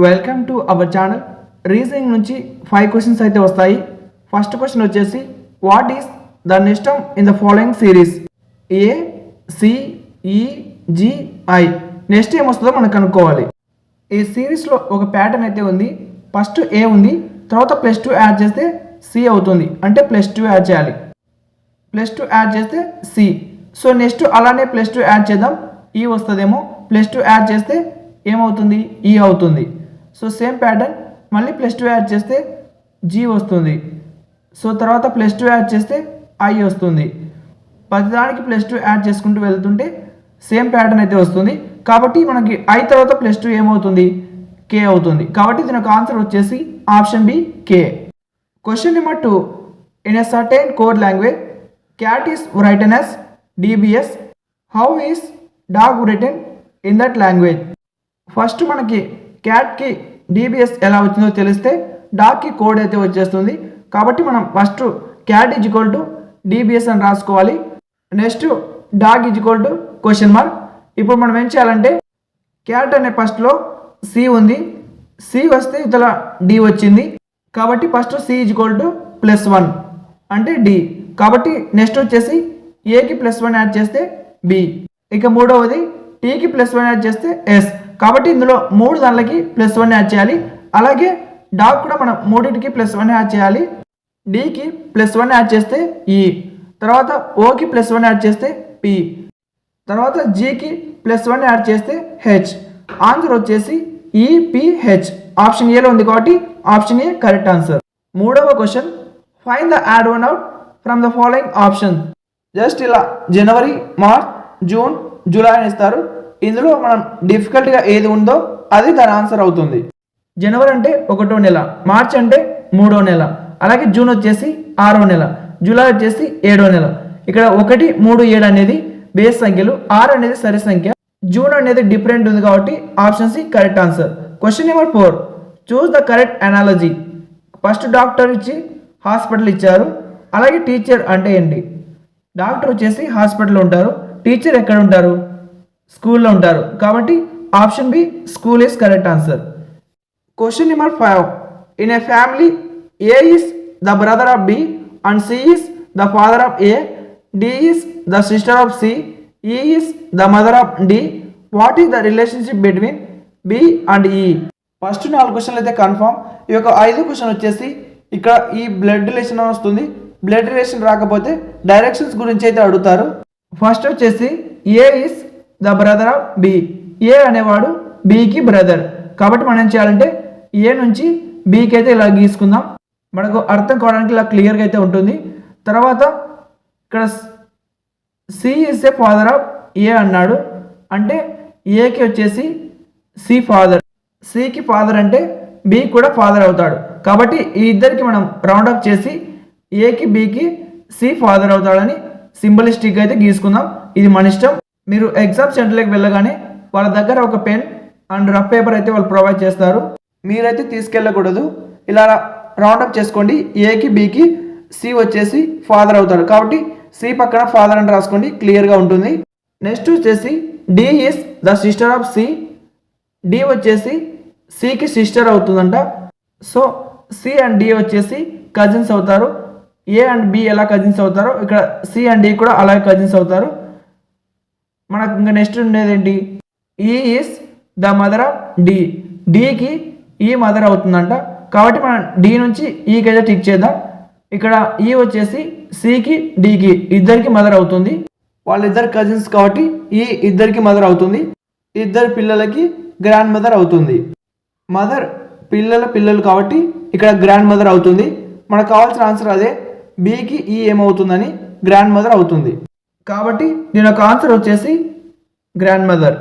Welcome to our channel. Reasoning నుంచి 5 questions అయితే వస్తాయి. ఫస్ట్ క్వశ్చన్ వచ్చేసి what is the next term in the following series? A, C, E, G, I. Next ఏమొస్తుందో మనం కనుక్కోవాలి. ఈ సిరీస్లో ఒక ప్యాటర్న్ అయితే ఉంది. ఫస్ట్ ఏ ఉంది, తర్వాత +2 యాడ్ చేస్తే సి అవుతుంది, అంటే +2 యాడ్ చేయాలి. +2 యాడ్ చేస్తే సి. సో నెక్స్ట్ అలానే +2 యాడ్ చేద్దాం, ఈ వస్తుందేమో. +2 యాడ్ చేస్తే ఏమవుతుంది? ఈ అవుతుంది. సో సేమ్ ప్యాటర్న్, మళ్ళీ +2 యాడ్ చేస్తే జీ వస్తుంది. సో తర్వాత +2 యాడ్ చేస్తే ఐ వస్తుంది. ప్రతిదానికి +2 యాడ్ చేసుకుంటూ వెళ్తుంటే సేమ్ ప్యాటర్న్ అయితే వస్తుంది. కాబట్టి మనకి ఐ తర్వాత +2 ఏమవుతుంది? కే అవుతుంది. కాబట్టి దీని యొక్క ఆన్సర్ వచ్చేసి option B, okay. Question number 2. In a certain code language cat is written as DBS. How is dog written in that language? First మనకి క్యాట్కి DBS ఎలా వచ్చిందో తెలిస్తే డాగ్కి కోడ్ అయితే వచ్చేస్తుంది. కాబట్టి మనం ఫస్ట్ క్యాట్ DBS అని రాసుకోవాలి. Next dog question mark. ఇప్పుడు మనం ఏం చేయాలంటే క్యాట్ అనే ఫస్ట్లో సి ఉంది, సి వస్తే ఇతల డి వచ్చింది. కాబట్టి ఫస్ట్ సి +1 అంటే డి. కాబట్టి నెక్స్ట్ వచ్చేసి ఏకి +1 యాడ్ చేస్తే బి. ఇక మూడవది టీకి +1 యాడ్ చేస్తే ఎస్. కాబట్టి ఇందులో 3 దానిలకి +1 యాడ్ చేయాలి. అలాగే డాగ్ కూడా మనం 3టికి +1 యాడ్ చేయాలి. డికి +1 యాడ్ చేస్తే ఈ, తర్వాత ఓకి +1 యాడ్ చేస్తే పి, తర్వాత జీకి +1 యాడ్ చేస్తే హెచ్. ఆన్సర్ వచ్చేసి ఈపిహెచ్. ఆప్షన్ ఏలో ఉంది కాబట్టి ఆప్షన్ ఏ కరెక్ట్ ఆన్సర్. మూడవ question, find the add one out from the following option. Just ఇలా జనవరి, మార్చ్, జూన్, జూలై అని ఇస్తారు. ఇందులో మనం డిఫికల్ట్గా ఏది ఉందో అది దాని ఆన్సర్ అవుతుంది. జనవరి అంటే 1వ నెల, మార్చ్ అంటే 3వ నెల, అలాగే జూన్ వచ్చేసి 6వ నెల, జూలై వచ్చేసి 7వ నెల. ఇక్కడ 1, 3, 7 అనేది బేస్ సంఖ్యలు, 6 అనేది సరి సంఖ్య, జూన్ అనేది డిఫరెంట్ ఉంది కాబట్టి option C correct answer. Question number 4. Choose the correct analogy. First doctor ఇచ్చి హాస్పిటల్ ఇచ్చారు. అలాగే టీచర్ అంటే ఏంటి? డాక్టర్ వచ్చేసి హాస్పిటల్లో ఉంటారు, టీచర్ ఎక్కడ ఉంటారు? స్కూల్లో ఉంటారు. కాబట్టి option B school is correct answer. Question number 5. In a family A is the brother of B and C is the father of A, D is the sister of C, E is the mother of D. What is the relationship between B and E? First 4 క్వశ్చన్లు అయితే confirm. ఈ యొక్క 5వ question వచ్చేసి ఇక్కడ ఈ blood relation వస్తుంది. Blood relation రాకపోతే డైరెక్షన్స్ గురించి అయితే అడుగుతారు. ఫస్ట్ వచ్చేసి A is the brother of B. A అనేవాడు బికి బ్రదర్. కాబట్టి మనం ఏం చేయాలంటే ఏ నుంచి బికి అయితే ఇలా గీసుకుందాం, మనకు అర్థం కావడానికి ఇలా క్లియర్గా అయితే ఉంటుంది. తర్వాత ఇక్కడ C is a father of A అన్నాడు, అంటే ఏకి వచ్చేసి సి ఫాదర్, సికి ఫాదర్ అంటే బి కూడా ఫాదర్ అవుతాడు. కాబట్టి ఈ ఇద్దరికి మనం రౌండ్ అప్ చేసి ఏకి బికి సి ఫాదర్ అవుతాడని సింబలిస్టిక్ అయితే గీసుకుందాం. ఇది మన ఇష్టం. మీరు ఎగ్జామ్ సెంటర్లోకి వెళ్ళగానే వాళ్ళ దగ్గర ఒక పెన్ అండ్ రఫ్ పేపర్ అయితే వాళ్ళు ప్రొవైడ్ చేస్తారు, మీరైతే తీసుకెళ్ళకూడదు. ఇలా రౌండప్ చేసుకోండి. ఏకి బికి సి వచ్చేసి ఫాదర్ అవుతాడు, కాబట్టి సి పక్కన ఫాదర్ అని రాసుకోండి, క్లియర్గా ఉంటుంది. నెక్స్ట్ వచ్చేసి D is the sister of C. D వచ్చేసి సికి సిస్టర్ అవుతుందంట. సో సి అండ్ డి వచ్చేసి కజిన్స్ అవుతారు. ఏ అండ్ బి ఎలా కజిన్స్ అవుతారో ఇక్కడ సి అండ్ డి కూడా అలాగే కజిన్స్ అవుతారు. మనకు ఇంకా నెక్స్ట్ ఉండేది ఏంటి? E is the mother of D. డికి ఈ మదర్ అవుతుందంట. కాబట్టి మనం డి నుంచి ఈకి అయితే టిక్ చేద్దాం. ఇక్కడ ఈ వచ్చేసి సికి డికి ఇద్దరికి మదర్ అవుతుంది. వాళ్ళిద్దరు కజిన్స్ కాబట్టి ఈ ఇద్దరికి మదర్ అవుతుంది. ఇద్దరు పిల్లలకి గ్రాండ్ మదర్ అవుతుంది. మదర్ పిల్లల పిల్లలు కాబట్టి ఇక్కడ గ్రాండ్ మదర్ అవుతుంది. మనకు కావాల్సిన ఆన్సర్ అదే. బికి ఈ ఏమవుతుందని గ్రాండ్ మదర్ అవుతుంది. కాబట్టి దీని యొక్క ఆన్సర్ వచ్చేసి గ్రాండ్ మదర్.